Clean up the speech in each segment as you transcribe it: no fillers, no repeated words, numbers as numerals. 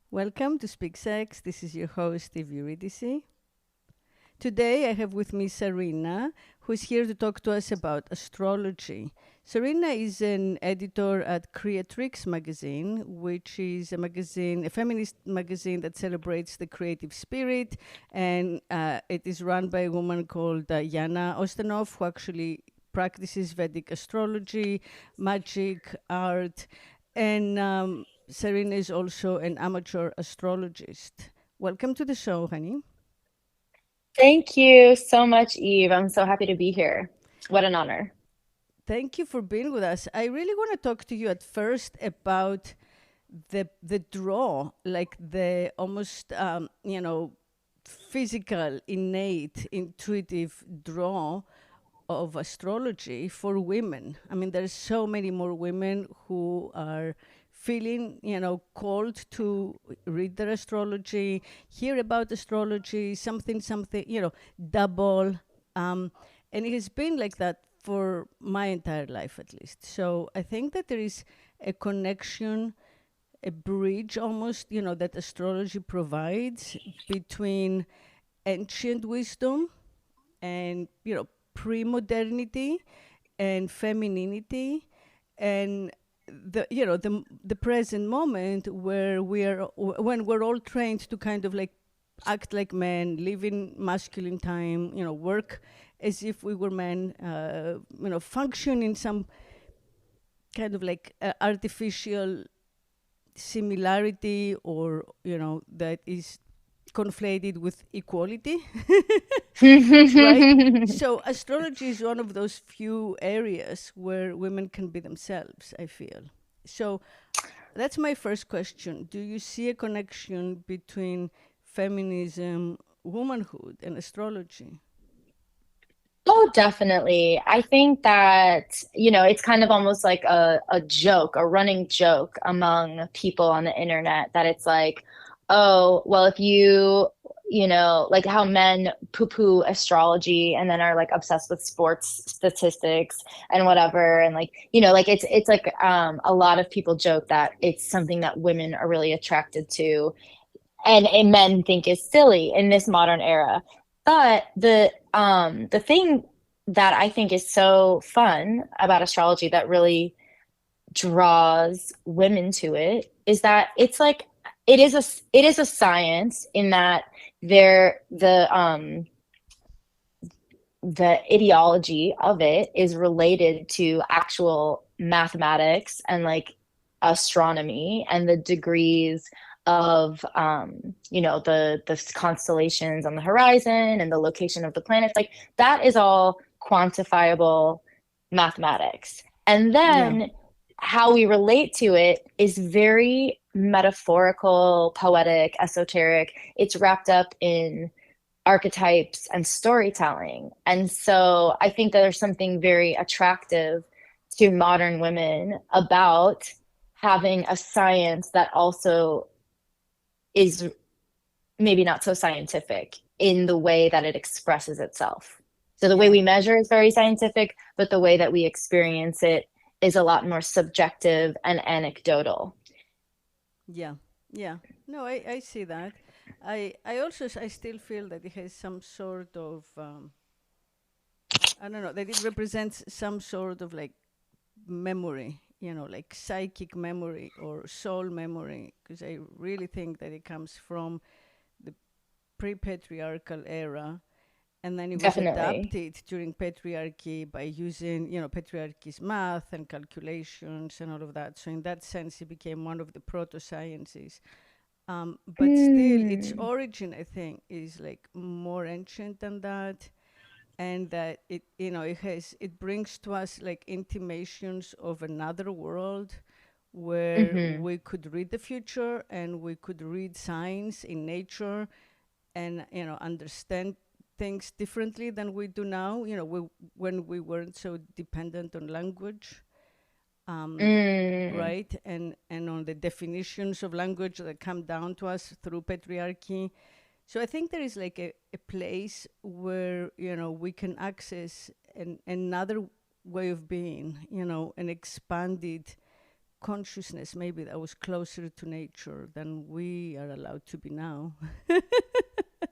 Welcome to Speak Sex. This is your host, Eurydice. Today I have with me Sarina, who is here to talk to us about astrology. Sarina is an editor at Creatrix magazine, which is a feminist magazine that celebrates the creative spirit, and it is run by a woman called Yana Ostanov, who actually practices Vedic astrology, magic, art, and Sarina is also an amateur astrologist. Welcome to the show, honey. Thank you so much, Eve. I'm so happy to be here. What an honor. Thank you for being with us. I really want to talk to you at first about the draw, like the almost physical, innate, intuitive draw of astrology for women. I mean, there's so many more women who are feeling, called to read their astrology, hear about astrology, something, double. And it has been like that for my entire life, at least. So I think that there is a connection, a bridge almost, that astrology provides between ancient wisdom and pre-modernity and femininity and the present moment where when we're all trained to kind of like act like men, live in masculine time, work as if we were men, function in some kind of like artificial similarity, or that is conflated with equality. Right? So astrology is one of those few areas where women can be themselves, I feel. So that's my first question. Do you see a connection between feminism, womanhood, and astrology? Oh, definitely. I think that, it's kind of almost like a joke, a running joke among people on the internet that it's like, oh, well, if like how men poo-poo astrology and then are like obsessed with sports statistics and whatever. And like, like it's like a lot of people joke that it's something that women are really attracted to and men think is silly in this modern era. But the thing that I think is so fun about astrology that really draws women to it is that it's like it is a science in that there the ideology of it is related to actual mathematics and like astronomy and the degrees of the constellations on the horizon and the location of the planets, like that is all quantifiable mathematics. And Yeah. then how we relate to it is very metaphorical, poetic, esoteric. It's wrapped up in archetypes and storytelling. And so I think that there's something very attractive to modern women about having a science that also is maybe not so scientific in the way that it expresses itself. So the way Yeah. we measure is very scientific, but the way that we experience it is a lot more subjective and anecdotal. Yeah. Yeah. No, I see that. I still feel that it has some sort of I don't know, that it represents some sort of like memory, like psychic memory or soul memory, because I really think that it comes from the pre-patriarchal era, and then it was Definitely. adapted during patriarchy by using, patriarchy's math and calculations and all of that. So in that sense, it became one of the proto sciences. But still, its Mm. origin, I think, is like more ancient than that, and that it brings to us like intimations of another world where Hmm. we could read the future and we could read signs in nature and understand things differently than we do now, when we weren't so dependent on language, um, Mm. right, and on the definitions of language that come down to us through patriarchy. So I think there is like a place where we can access another way of being, an expanded consciousness maybe that was closer to nature than we are allowed to be now.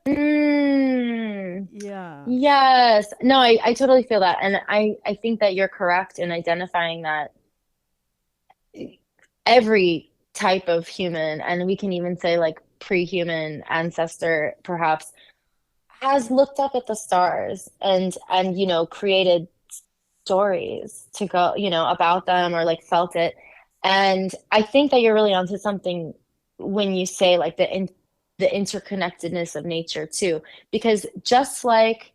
Mm, Yeah. yes. No, I totally feel that. And I think that you're correct in identifying that every type of human, and we can even say like pre-human ancestor perhaps, has looked up at the stars and created stories to go, about them, or like felt it. And I think that you're really onto something when you say like the interconnectedness of nature too, because just like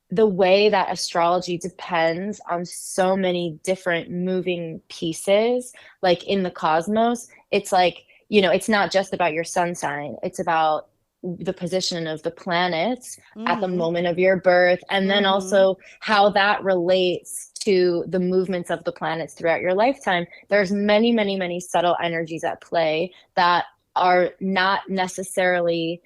the way that astrology depends on so many different moving pieces, like in the cosmos, it's like, it's not just about your sun sign, it's about the position of the planets at the Mm-hmm. moment of your birth, and then Mm-hmm. also how that relates to the movements of the planets throughout your lifetime. There's many, many, many subtle energies at play that are not necessarily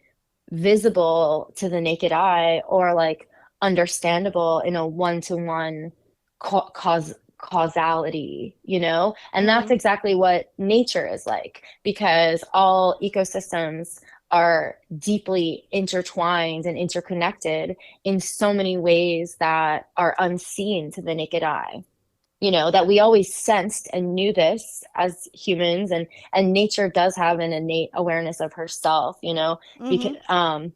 visible to the naked eye, or like understandable in a one-to-one causality, and that's Mm-hmm. exactly what nature is like, because all ecosystems are deeply intertwined and interconnected in so many ways that are unseen to the naked eye, that we always sensed and knew this as humans, and nature does have an innate awareness of herself, because Mm-hmm.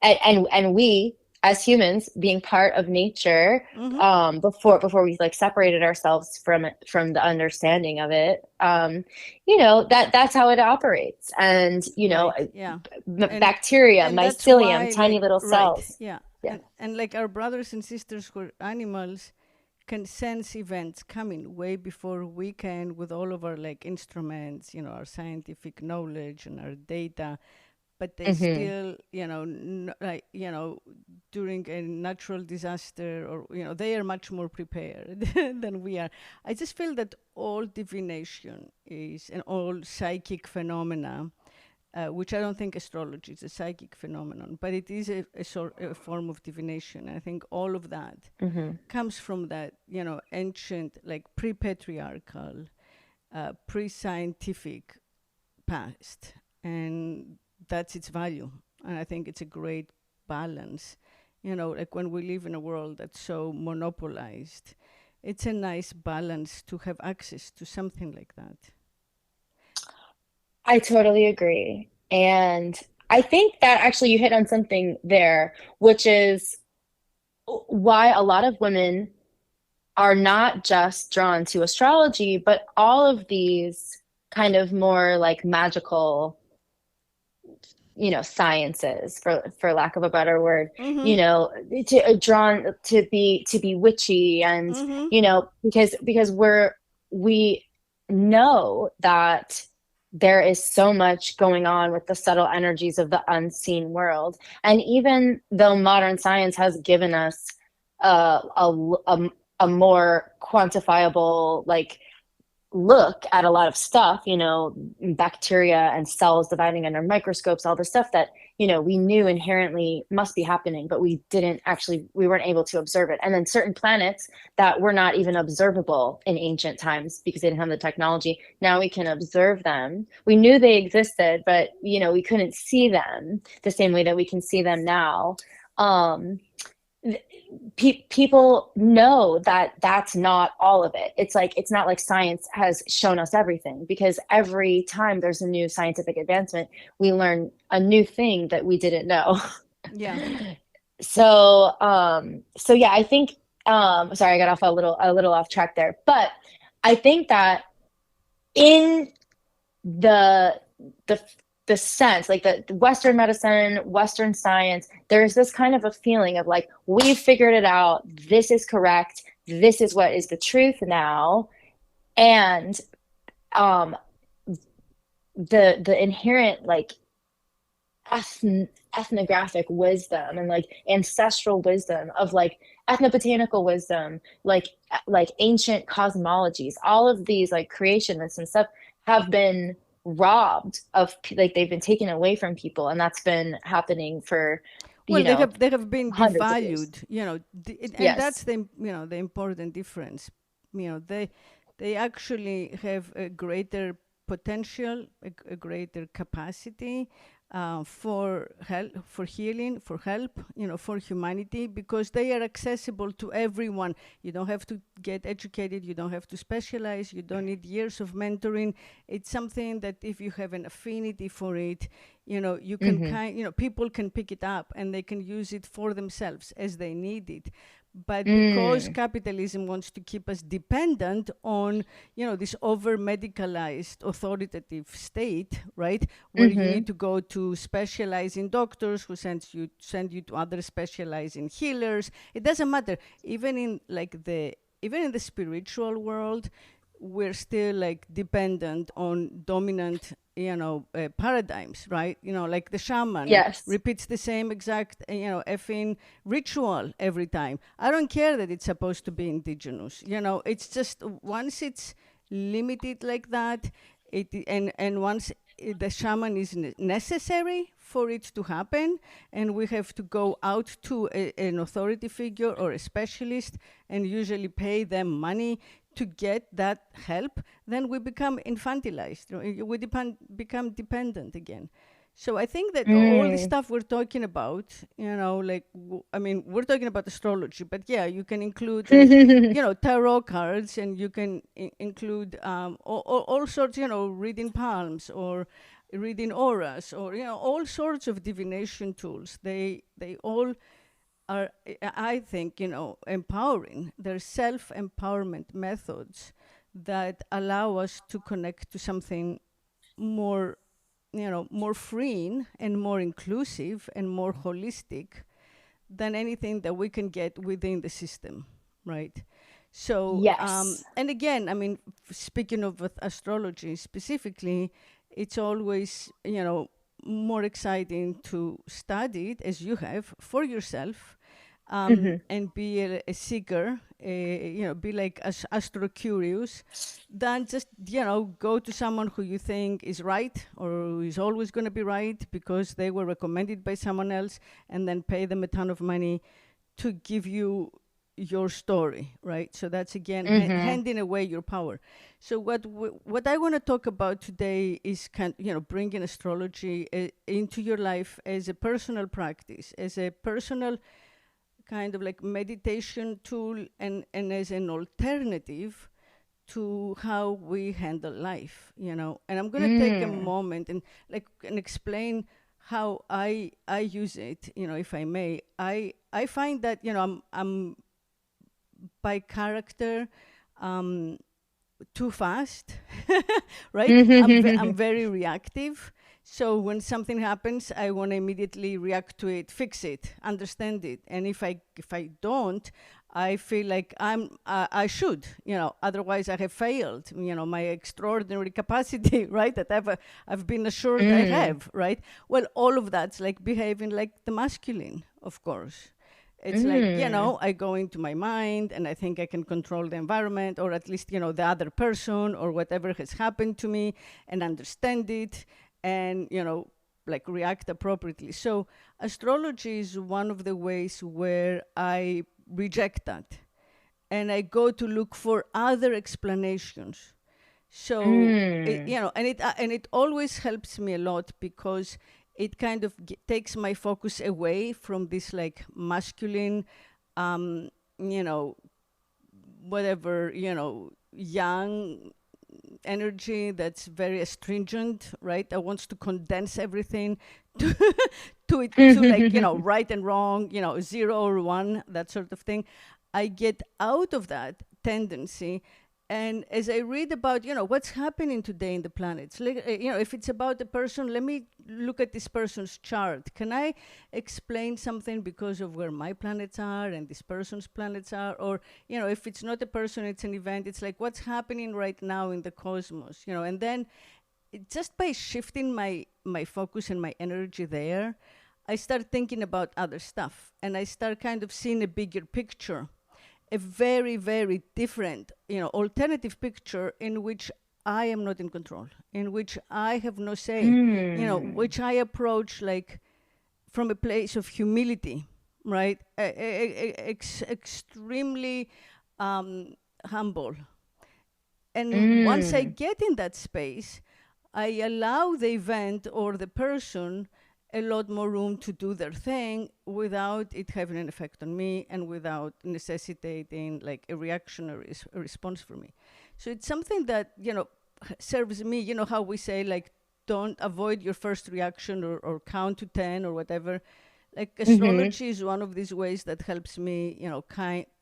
and we as humans being part of nature, Mm-hmm. before we like separated ourselves from the understanding of it, that's how it operates. And Right. Yeah. And bacteria, and that's mycelium, why, tiny like, little right. cells. Yeah. Yeah. And like our brothers and sisters who are animals can sense events coming way before we can with all of our like instruments, our scientific knowledge and our data, but they Hmm. still, like, during a natural disaster, or, they are much more prepared than we are. I just feel that all divination is, and all psychic phenomena, which I don't think astrology is a psychic phenomenon, but it is a form of divination. I think all of that Hmm. comes from that, ancient, like pre-patriarchal, pre-scientific past, and that's its value. And I think it's a great balance. Like when we live in a world that's so monopolized, it's a nice balance to have access to something like that. I totally agree. And I think that actually you hit on something there, which is why a lot of women are not just drawn to astrology, but all of these kind of more like magical, sciences, for lack of a better word, Mm-hmm. drawn to be witchy, and Mm-hmm. because we know that there is so much going on with the subtle energies of the unseen world. And even though modern science has given us a more quantifiable, like, look at a lot of stuff, bacteria and cells dividing under microscopes, all the stuff that, we knew inherently must be happening, but we weren't able to observe it. And then certain planets that were not even observable in ancient times because they didn't have the technology. Now we can observe them. We knew they existed, but, we couldn't see them the same way that we can see them now. Um, People know that that's not all of it. It's like, it's not like science has shown us everything, because every time there's a new scientific advancement, we learn a new thing that we didn't know. Yeah. So yeah, I think, sorry, I got off a little off track there, but I think that in the the the sense, like the Western medicine, Western science, there's this kind of a feeling of like, we've figured it out, this is correct, this is what is the truth now. And um the inherent, like, ethnographic wisdom and like ancestral wisdom of like ethnobotanical wisdom, like ancient cosmologies, all of these like creationists and stuff have been robbed of, like, they've been taken away from people, and that's been happening for, Well, they have been hundreds of years. devalued, and that's Yes. the important difference. They they actually have a greater potential, a greater capacity for help, for healing, for help, for humanity, because they are accessible to everyone. You don't have to get educated, you don't have to specialize, you don't need years of mentoring. It's something that if you have an affinity for it, you can people can pick it up and they can use it for themselves as they need it. But because capitalism wants to keep us dependent on, this over-medicalized authoritative state, right, where you need to go to specializing doctors who send you to other specializing healers. It doesn't matter. Even in the spiritual world, we're still like dependent on dominant paradigms, right? Like the shaman Yes. repeats the same exact effing ritual every time. I don't care that it's supposed to be indigenous. It's just once it's limited like that, and once the shaman is necessary for it to happen, and we have to go out to an authority figure or a specialist and usually pay them money to get that help, then we become infantilized. We become dependent again. So I think that all the stuff we're talking about, we're talking about astrology, but yeah, you can include tarot cards, and you can include all sorts, reading palms or reading auras, or all sorts of divination tools. They all are, I think, empowering. They're self-empowerment methods that allow us to connect to something more, more freeing and more inclusive and more holistic than anything that we can get within the system, right? So, Yes. and again, speaking of astrology specifically, it's always, more exciting to study it as you have for yourself, and be a seeker, be like astro curious, than just, go to someone who you think is right or who is always going to be right because they were recommended by someone else, and then pay them a ton of money to give you your story, right? So that's again handing away your power. So what I want to talk about today is bringing astrology into your life as a personal practice, as a personal kind of like meditation tool, and as an alternative to how we handle life, And I'm going to take a moment and explain how I use it, if I may. I find that, I'm by character too fast, right? I'm very reactive. So when something happens, I want to immediately react to it, fix it, understand it. And if I don't, I feel like I should, otherwise I have failed, my extraordinary capacity, right? That I've been assured I have, right? Well, all of that's like behaving like the masculine, of course. It's like, I go into my mind and I think I can control the environment, or at least, the other person or whatever has happened to me, and understand it and, like react appropriately. So astrology is one of the ways where I reject that and I go to look for other explanations. So, and it always helps me a lot because it kind of takes my focus away from this like masculine, you know, whatever, young energy that's very astringent, right? That wants to condense everything to, to like, right and wrong, 0 or 1, that sort of thing. I get out of that tendency. And as I read about, what's happening today in the planets, like, if it's about a person, let me look at this person's chart. Can I explain something because of where my planets are and this person's planets are? Or, if it's not a person, it's an event. It's like, what's happening right now in the cosmos, and then just by shifting my focus and my energy there, I start thinking about other stuff and I start kind of seeing a bigger picture, a very, very different, alternative picture in which I am not in control, in which I have no say, which I approach like from a place of humility, right? Extremely humble. And once I Mm. get in that space, I allow the event or the person a lot more room to do their thing without it having an effect on me and without necessitating like a reactionary response from me. So it's something that, serves me, how we say like, don't avoid your first reaction or count to 10 or whatever. Like Mm-hmm. astrology is one of these ways that helps me,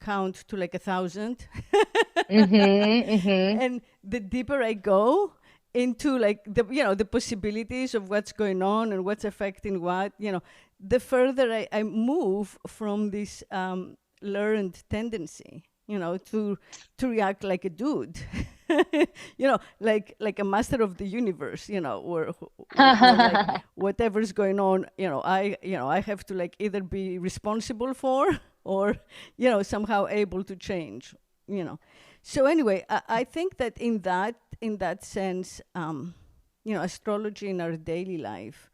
count to like 1,000. Mm-hmm. Mm-hmm. And the deeper I go into like the possibilities of what's going on and what's affecting what, the further I move from this learned tendency, to react like a dude. Like a master of the universe, where like whatever's going on, I have to like either be responsible for or somehow able to change, you know. So anyway, I think that in that sense, astrology in our daily life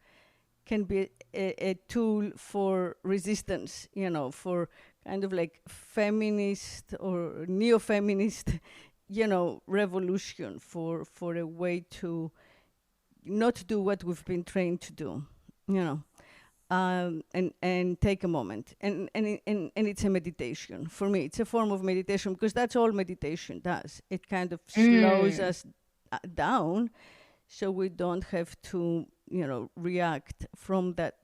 can be a tool for resistance, for kind of like feminist or neo-feminist, revolution, for a way to not do what we've been trained to do, you know and take a moment, and it's a meditation. For me, it's a form of meditation, because that's all meditation does. It kind of slows Mm. us down, so we don't have to react from that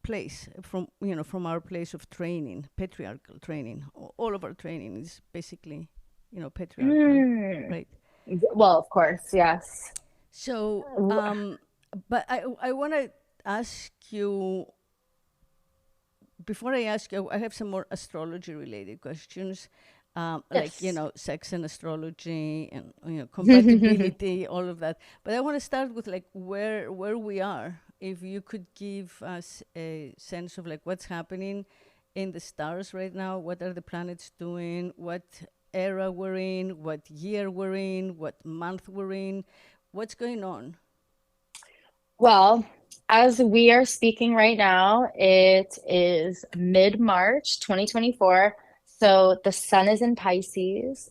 place, from our place of training, patriarchal training. All of our training is basically patriarchal, Mm. right? Well, of course, yes. So W- but I want to ask you, before I ask you, I have some more astrology related questions, like, Yes. sex and astrology and, compatibility, all of that. But I want to start with like where we are. If you could give us a sense of like what's happening in the stars right now, what are the planets doing, what era we're in, what year we're in, what month we're in, what's going on? Well, as we are speaking right now, it is mid-March 2024. So the sun is in Pisces,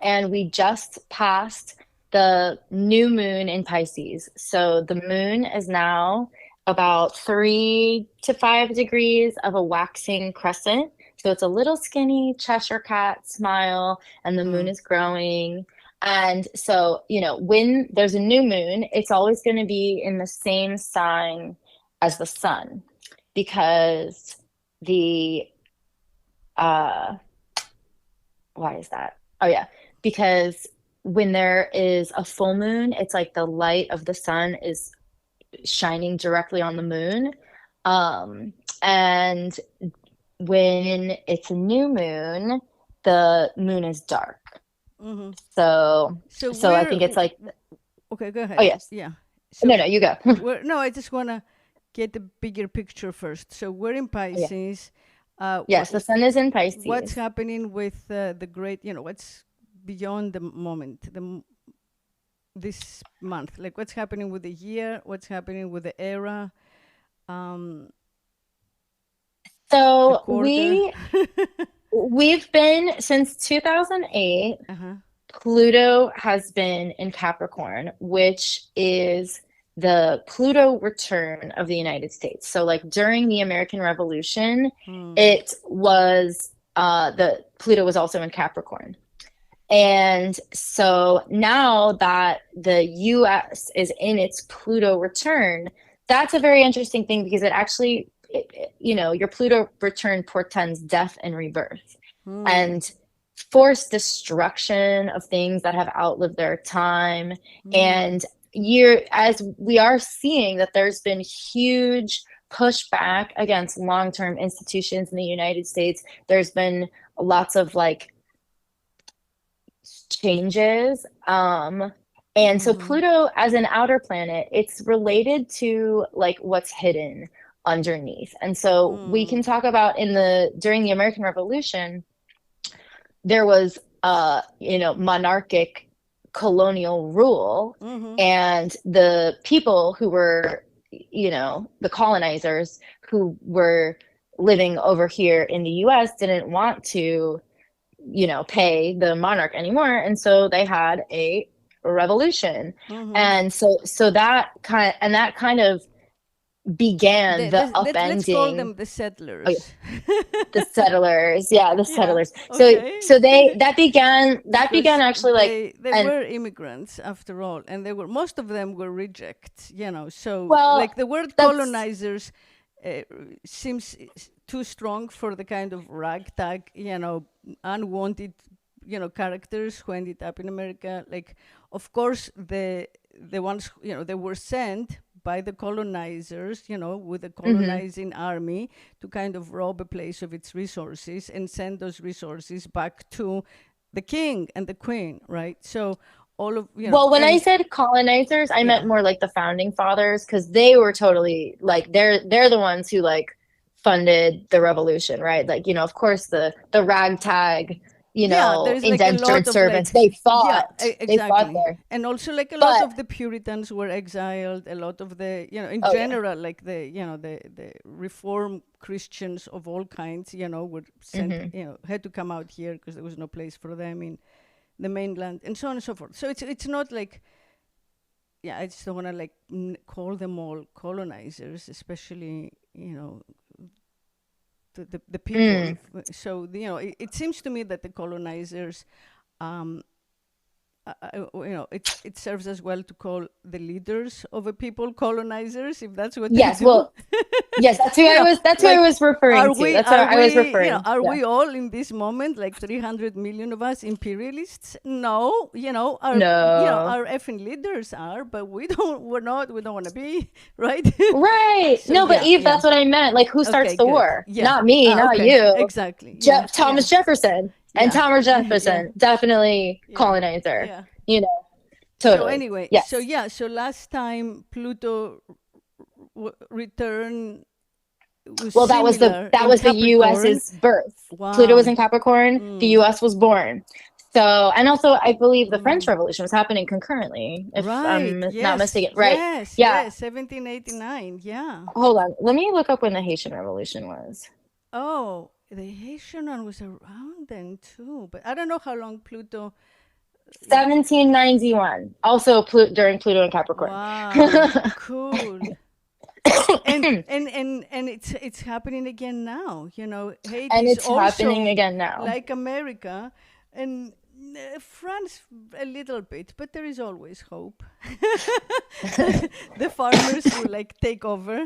and we just passed the new moon in Pisces. So the moon is now about 3 to 5 degrees of a waxing crescent. So it's a little skinny Cheshire cat smile, and the moon Mm. is growing. And so, when there's a new moon, it's always going to be in the same sign as the sun, because the uh why is that? Oh yeah, because when there is a full moon, it's like the light of the sun is shining directly on the moon. Um, and when it's a new moon, the moon is dark. Hmm. So, So so I think it's like, okay, go oh ahead. yes, Yeah. no, So no, you go. no, I just want to get the bigger picture first. So we're in Yeah. Pisces. Yes, the sun is in What's Pisces. happening with the great, what's beyond the moment, this month? Like what's happening with the year? What's happening with the era? Um, the So quarter? we've been since 2008. Uh-huh. Pluto has been in Capricorn, which is the Pluto return of the United States. So, like during the American Revolution, Hmm. it was the Pluto was also in Capricorn. And so now that the US is in its Pluto return, that's a very interesting thing, because it actually, your Pluto return portends death and rebirth Hmm. and forced destruction of things that have outlived their time. Hmm. And as we are seeing that there's been huge pushback against long-term institutions in the United States, there's been lots of like changes. And so Hmm. Pluto as an outer planet, it's related to like what's hidden underneath. And so we Hmm. can talk about during the American Revolution, there was monarchic colonial rule, Hmm. and the people who were the colonizers who were living over here in the US didn't want to pay the monarch anymore. And so they had a revolution. Mm-hmm. And so that kind of began the Let's call upending. them the Oh, yeah, settlers. the settlers. Yeah, the Yeah. settlers. So Okay. so they that began Because actually like, they and were immigrants after all, and they were most of them were rejects. So well, like the word that's colonizers uh, seems too strong for the kind of ragtag, unwanted, characters who ended up in America. Like, of course, the ones, they were sent by the colonizers, with a mhm. colonizing army to kind of rob a place of its resources and send those resources back to the king and the queen, right? So all of, Well, when I and said colonizers, I meant yeah. more like the founding fathers, because they were totally like, they're the ones who like funded the revolution, right? Like, of course, the ragtag, Yeah, there's like a lot indentured of servants, like, yeah, they fought exactly. there. And also like a lot But of the Puritans were exiled, a lot of the, in oh yeah. general, like the Reform Christians of all kinds, were sent, Hmm. had to come out here because there was no place for them in the mainland, and so on and so forth. So it's not like, yeah, I just don't want to like call them all colonizers, especially, the people. Mm. So it seems to me that the colonizers, um, it serves as well to call the leaders of a people colonizers, if that's what they Yes, do. well, yes, that's who I Like, was referring to. That's what are I was we, referring. are Yeah. we all in this moment, like 300 million of us, imperialists? No, our, No. our effing leaders are, but we don't want to be, right? Right. So No, but yeah, Eve, yeah. that's what I meant. Like, who starts Okay, the good. war? Yeah. Not me, Ah, not okay. you. Exactly. Yeah. Yeah. Thomas Jefferson and Yeah. Thomas Yeah. Jefferson, definitely Yeah. colonizer. Yeah. You know, So totally. anyway, so Yes. yeah, so last time Pluto return was Well, similar that in was the Capricorn. US's birth. Pluto was Wow. in Capricorn, the Mm. US was born. So, and also I believe the French Mm. Revolution was happening concurrently, if Right. I'm not Yes. mistaken. Right. Yes. Yeah. Yes. 1789. Yeah. Hold on. Let me look up when the Haitian Revolution was. Oh, the Haitian one was around then too, but I don't know how long Pluto. Like, 1791. Also during Pluto and Capricorn. wow. Cool. And it's happening again now. Haiti And is it's happening also again now. like America, and France a little bit, but there is always hope. The farmers will like take over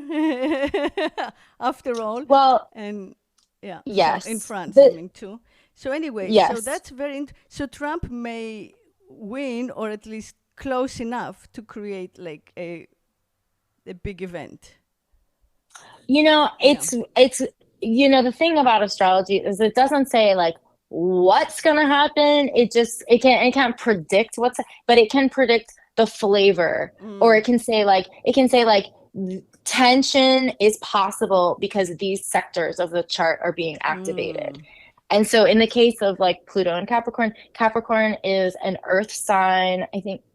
after all, Well, and yeah. So in yes. France, I mean too. So anyway, so Yes. that's so Trump may win, or at least close enough to create like a big event. Yeah. The thing about astrology is it doesn't say like what's gonna happen. It can't predict but it can predict the flavor, or Mm. it can say like tension is possible because these sectors of the chart are being activated. Mm. And so in the case of like Pluto and Capricorn is an earth sign.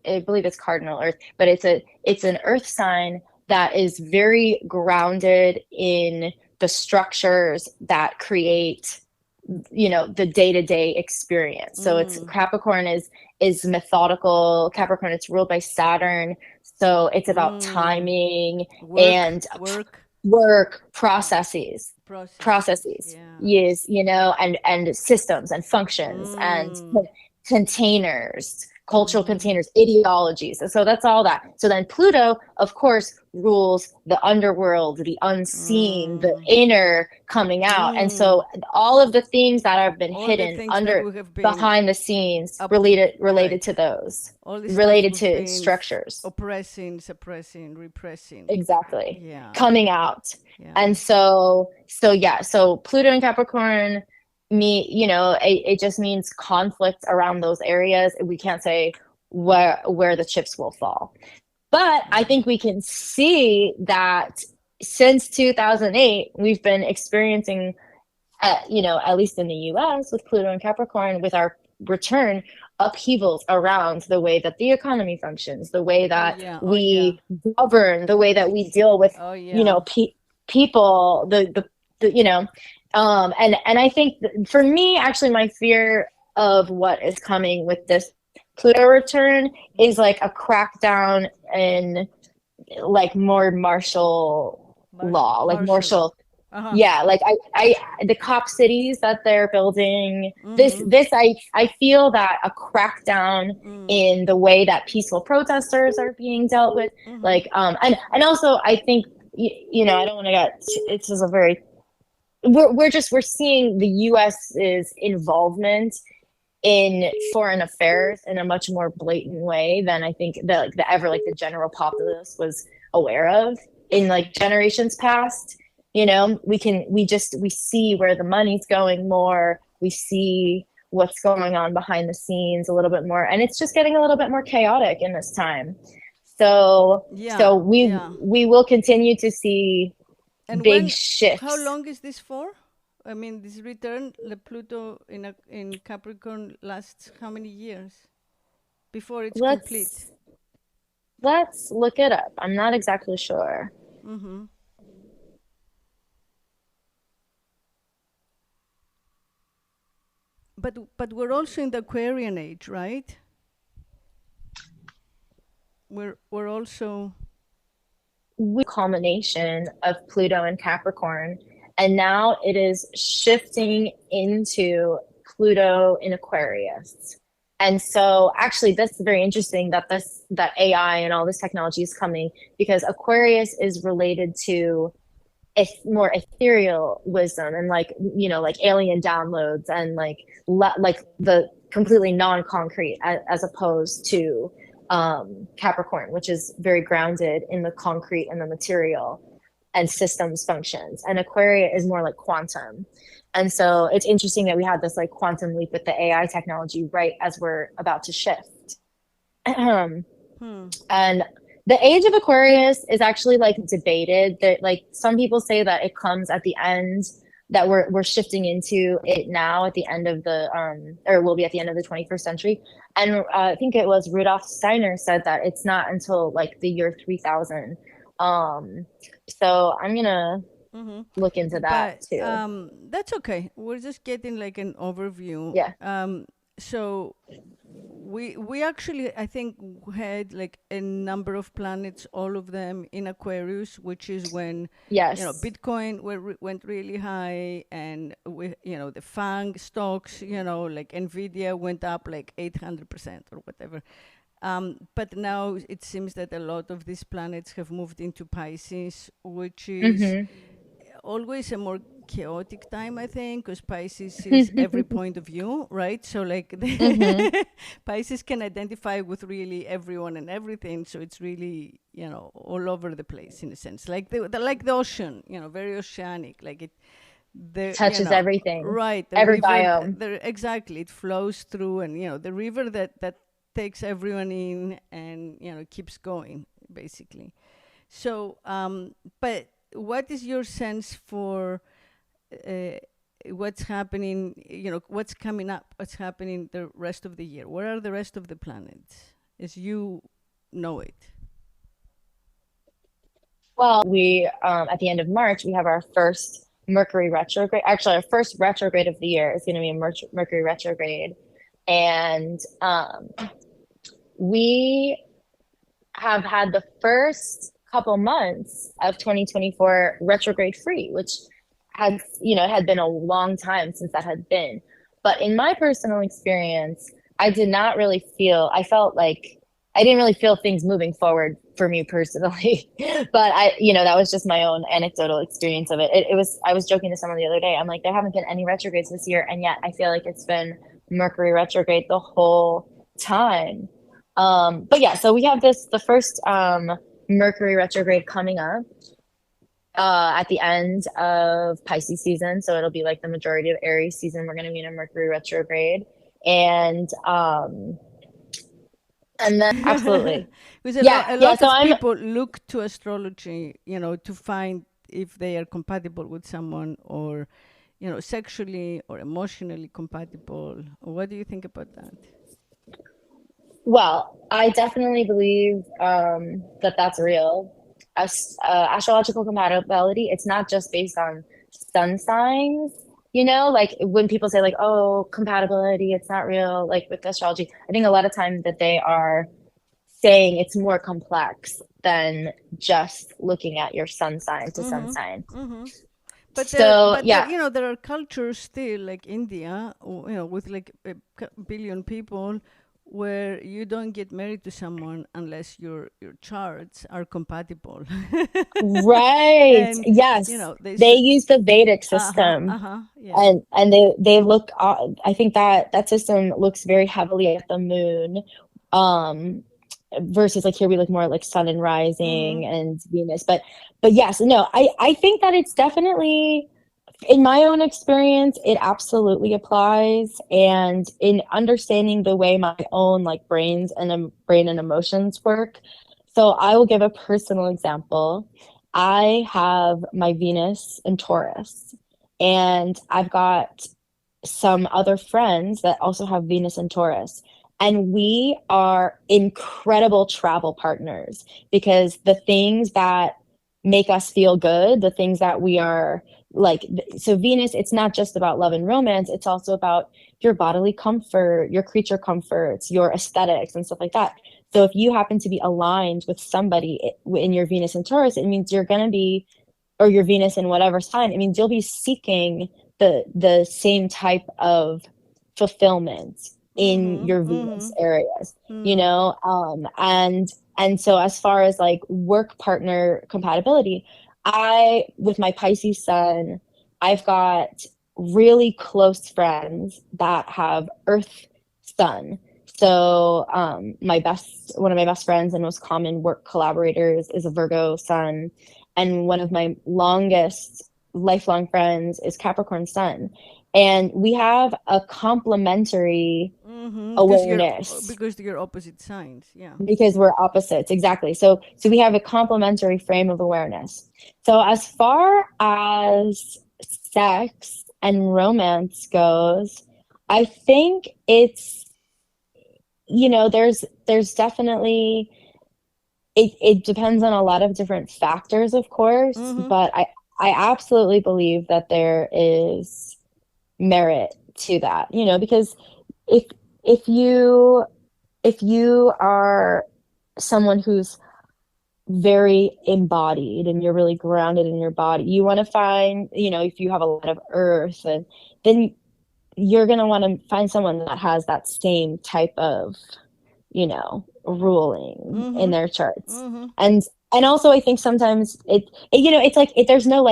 I believe it's cardinal earth, but it's an earth sign that is very grounded in the structures that create the day-to-day experience. So it's Mm. Capricorn is methodical. Capricorn, it's ruled by Saturn, so it's about Mm. timing Work, and work. work Yeah. Processes. processes. Yeah. Yes, and systems and functions and Mm. containers, cultural Mm. containers, ideologies. So that's all that. So then Pluto, of course, rules the underworld, the unseen, the Mm. inner coming out. And Mm. so all of the things that have been All the hidden things that under we have been behind the scenes up, related right. to those, All the stuff related we've to been structures. oppressing, suppressing, repressing. Exactly. Yeah. Coming out. Yeah. And so yeah, so Pluto and Capricorn it just means conflict around those areas. We can't say where the chips will fall. But I Yeah. think we can see that since 2008, we've been experiencing, at least in the US with Pluto and Capricorn, with our return, upheavals around the way that the economy functions, the way Oh that yeah. Oh yeah. we govern, the way that we deal with, Oh you know, yeah. pe- people, the you know, and I think for me, actually, my fear of what is coming with this Pluto return is like a crackdown in like more martial law, like Martial law. martial. Uh-huh. Yeah, like the cop cities that they're building. Mm-hmm. I feel that a crackdown Mm. in the way that peaceful protesters are being dealt with, Mm-hmm. like, and also I think you know, I don't want to get. It's just a very we're seeing the U.S.'s involvement in foreign affairs in a much more blatant way than I think that like the general populace was aware of in like generations past. You know, we see where the money's going more. We see what's going on behind the scenes a little bit more, and it's just getting a little bit more chaotic in this time. Yeah, So yeah. we will continue to see And big how shifts. long is this for? I mean, this return, the Pluto in Capricorn lasts how many years before it's complete? Let's let's look it up. I'm not exactly sure. Mm-hmm. But we're also in the Aquarian age, right? We're also. We culmination of Pluto and Capricorn, and now it is shifting into Pluto in Aquarius. And so actually that's very interesting that that AI and all this technology is coming because Aquarius is related to more ethereal wisdom and like you know like alien downloads and like the completely non-concrete as opposed to Capricorn, which is very grounded in the concrete and the material and systems functions, and Aquaria is more like quantum. And so it's interesting that we had this like quantum leap with the AI technology right as we're about to shift. Hmm. And the age of Aquarius is actually like debated. That like some people say that it comes at the end, that we're shifting into it now at the end of the or will be at the end of the 21st century. And I think it was Rudolf Steiner said that it's not until like the year 3000. Um, so I'm gonna Mm-hmm. look into that But too. that's okay. We're just getting like an overview. Yeah. So we actually I think had like a number of planets, all of them in Aquarius, which is when Yes. Bitcoin went really high, and the FANG stocks, like Nvidia went up like 800% or whatever. But now it seems that a lot of these planets have moved into Pisces, which is Mm-hmm. always a more chaotic time, I think, because Pisces is every point of view, right? So like Mm-hmm. Pisces can identify with really everyone and everything, so it's really all over the place in a sense, like the ocean, very oceanic, like it the Touches everything, right, the every river, biome. exactly, it flows through, and the river that takes everyone in, and keeps going basically. So but what is your sense for uh, what's happening, what's coming up, what's happening the rest of the year? Where are the rest of the planets as you know it? Well, we at the end of March we have our first Mercury retrograde. Actually, our first retrograde of the year is going to be a Mercury retrograde, and we have had the first couple months of 2024 retrograde free, which had been a long time since that had been. But in my personal experience, I did not really feel, I felt like I didn't really feel things moving forward for me personally. But that was just my own anecdotal experience of it. It was, I was joking to someone the other day. I'm like, there haven't been any retrogrades this year. And yet I feel like it's been Mercury retrograde the whole time. But yeah, so we have the first Mercury retrograde coming up at the end of Pisces season. So it'll be like the majority of Aries season. We're going to be in a Mercury retrograde. And and then absolutely. Because Yeah, a yeah. lot So of I'm people look to astrology, to find if they are compatible with someone, or sexually or emotionally compatible. What do you think about that? well, I definitely believe that that's real. As astrological compatibility, it's not just based on sun signs. Like when people say like, oh, compatibility, it's not real, like with astrology. I think a lot of times that they are saying it's more complex than just looking at your sun sign to sun sign. So but there, yeah, you know, there are cultures still like India, with like a billion people, where you don't get married to someone unless your charts are compatible. right. And Yes. they They say, use the Vedic uh-huh, system, uh-huh, yeah. and they look, I think that that system looks very heavily at the moon, um versus like here we look more at like sun and Mm-hmm. rising and Venus. But yes, no, I think that it's definitely, in my own experience, it absolutely applies. And in understanding the way my own like brain and emotions work. So I will give a personal example. I have my Venus in Taurus, and I've got some other friends that also have Venus and Taurus. And we are incredible travel partners because the things that make us feel good, the things that we are like, so Venus, it's not just about love and romance, it's also about your bodily comfort, your creature comforts, your aesthetics, and stuff like that. So if you happen to be aligned with somebody in your Venus and Taurus, it means you're going to be, or your Venus in whatever sign, it means you'll be seeking the same type of fulfillment in Mm-hmm. your Mm-hmm. Venus areas, Mm-hmm. and so as far as like work partner compatibility, I with my Pisces sun, I've got really close friends that have Earth sun. So my best one of my best friends and most common work collaborators is a Virgo sun, and one of my longest lifelong friends is Capricorn sun. And we have a complementary Mm-hmm. awareness Because you're opposite signs, yeah. because we're opposites. Exactly. So we have a complementary frame of awareness. So as far as sex and romance goes, I think it's, there's definitely, it depends on a lot of different factors, of course, Mm-hmm. but I absolutely believe that there is merit to that, because if if you if you are someone who's very embodied and you're really grounded in your body, you want to find, if you have a lot of earth, and then you're going to want to find someone that has that same type of, ruling in Mm-hmm. their charts. Mm-hmm. And also I think sometimes it's like there's no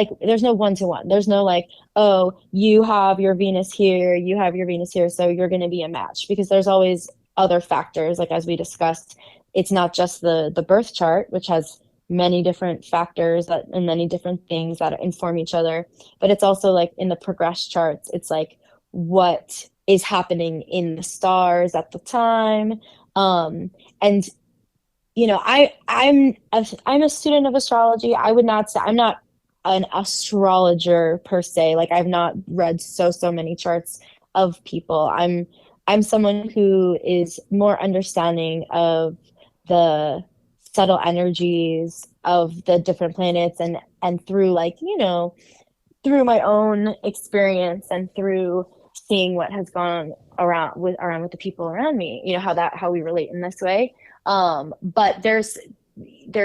one to one. There's no like, oh, you have your Venus here, you have your Venus here, so you're going to be a match, because there's always other factors, like as we discussed. It's not just the birth chart, which has many different factors that and many different things that inform each other, but it's also like in the progress charts, it's like what is happening in the stars at the time. And I'm a student of astrology. I would not say I'm not an astrologer per se. Like I've not read so many charts of people. I'm someone who is more understanding of the subtle energies of the different planets, and through like, through my own experience and through seeing what has gone around with the people around me, how we relate in this way. But there's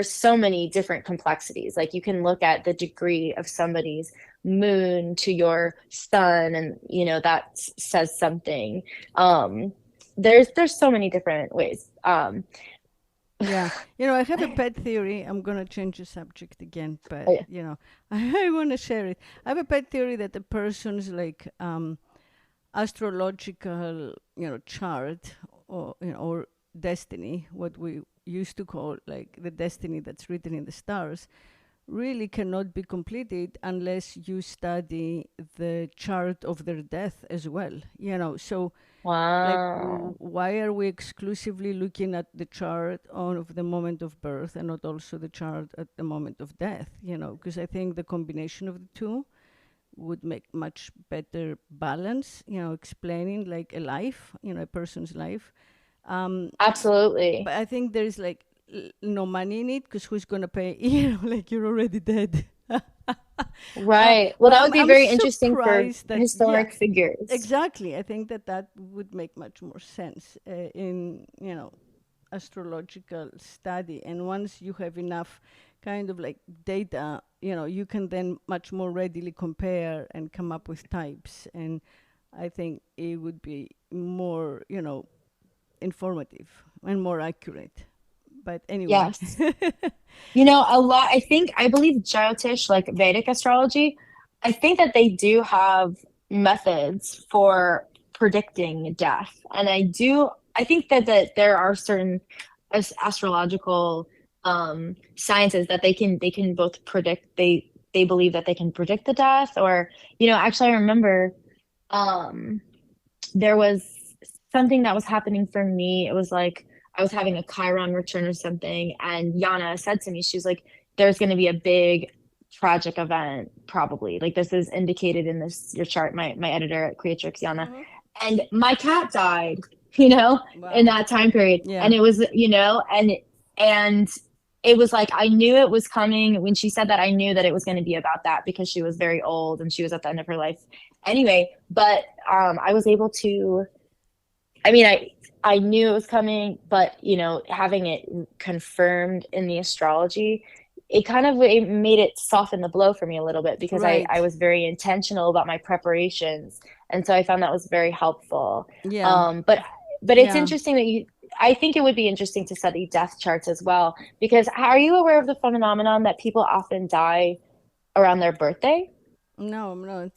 so many different complexities. Like you can look at the degree of somebody's moon to your sun, and that says something. There's so many different ways. Yeah. I have a pet theory. I'm going to change the subject again, but, Yeah. I want to share it. I have a pet theory that the person's like astrological, chart, or destiny, what we used to call like the destiny that's written in the stars, really cannot be completed unless you study the chart of their death as well. So like Wow. why are we exclusively looking at the chart of the moment of birth and not also the chart at the moment of death? Because I think the combination of the two would make much better balance, explaining like a life, a person's life. um, Absolutely. but I think there's like no money in it, because who's gonna pay? Like you're already dead. Right. Well, But that would be I'm very interesting for surprised that, yeah, historic figures. exactly. I think that that would make much more sense in, astrological study. And once you have enough kind of like data, you can then much more readily compare and come up with types. And I think it would be more, informative and more accurate. But anyway, Yes. I believe Jyotish, like Vedic astrology, I think that they do have methods for predicting death. And I think that there are certain astrological sciences that they can both predict, they believe that they can predict the death, or, actually I remember um there was something that was happening for me. It was like I was having a Chiron return or something, and Yana said to me, she was like, "There's going to be a big tragic event, probably. Like this is indicated in this your chart." My editor at Creatrix, Yana, mhm. and my cat died. You know, in Wow. that time period, Yeah. and it was, and it was like I knew it was coming when she said that. I knew that it was going to be about that because she was very old and she was at the end of her life anyway. But I was able to. I mean, I knew it was coming, but having it confirmed in the astrology, it made it soften the blow for me a little bit because I Right. was very intentional about my preparations, and so I found that was very helpful. Yeah. But it's Yeah. interesting that you. I think it would be interesting to study death charts as well, because are you aware of the phenomenon that people often die around their birthday? No, I'm not.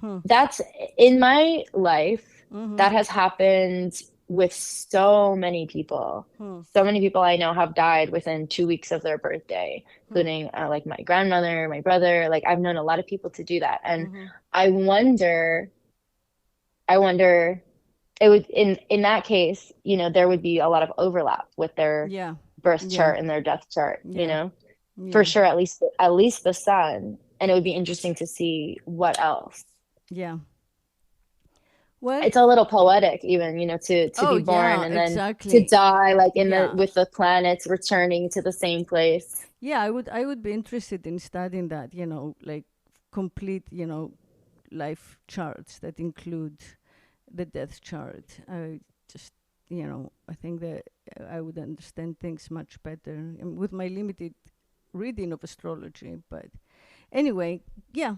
Huh. That's in my life, Mm-hmm. that has happened with so many people. Hmm. So many people I know have died within 2 weeks of their birthday, Hmm. including like my grandmother, my brother. Like I've known a lot of people to do that. And Mm-hmm. I wonder, I wonder, it would in that case, there would be a lot of overlap with their Yeah. birth Yeah. chart and their death chart, Yeah. for Yeah. sure, at least the sun. And it would be interesting to see what else. Yeah. Well, It's a little poetic even, to oh be born yeah, and then to exactly. die like in the Yeah. with the planets returning to the same place. Yeah, I would be interested in studying that, like complete, life charts that include the death chart. I just, I think that I would understand things much better with my limited reading of astrology. But anyway, yeah.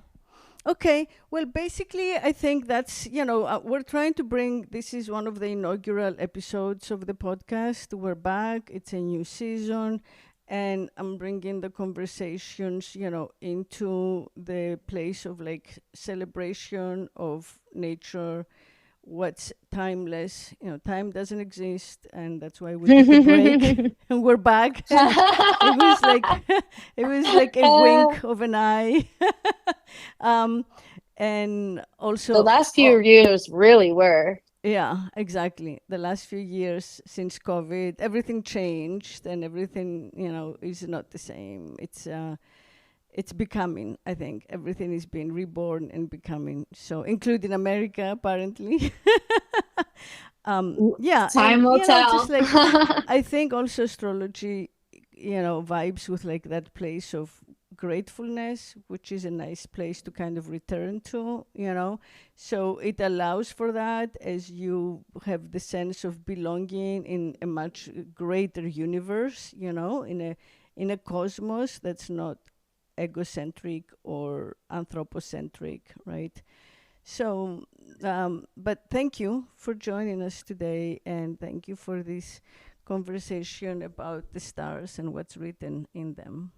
Okay. Well, basically, I think that's, we're trying to bring, this is one of the inaugural episodes of the podcast. We're back. It's a new season. And I'm bringing the conversations, into the place of like celebration of nature, what's timeless. Time doesn't exist, and that's why we took a break, and we're back. And it was like it was like a wink of an eye. um, and The also, last few years really were. yeah, exactly. The last few years since COVID, everything changed, and everything is not the same. It's becoming. I think everything is being reborn and becoming. So, including America, apparently. Yeah, and Time will just tell. like I think also astrology, vibes with like that place of gratefulness, which is a nice place to kind of return to. So it allows for that as you have the sense of belonging in a much greater universe, in a cosmos that's not egocentric or anthropocentric, right? So, but thank you for joining us today, and thank you for this conversation about the stars and what's written in them.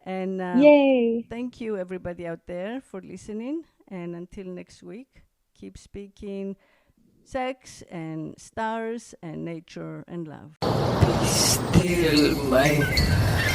And Yay. thank you, everybody out there, for listening. And until next week, keep speaking sex and stars and nature and love. Be still, my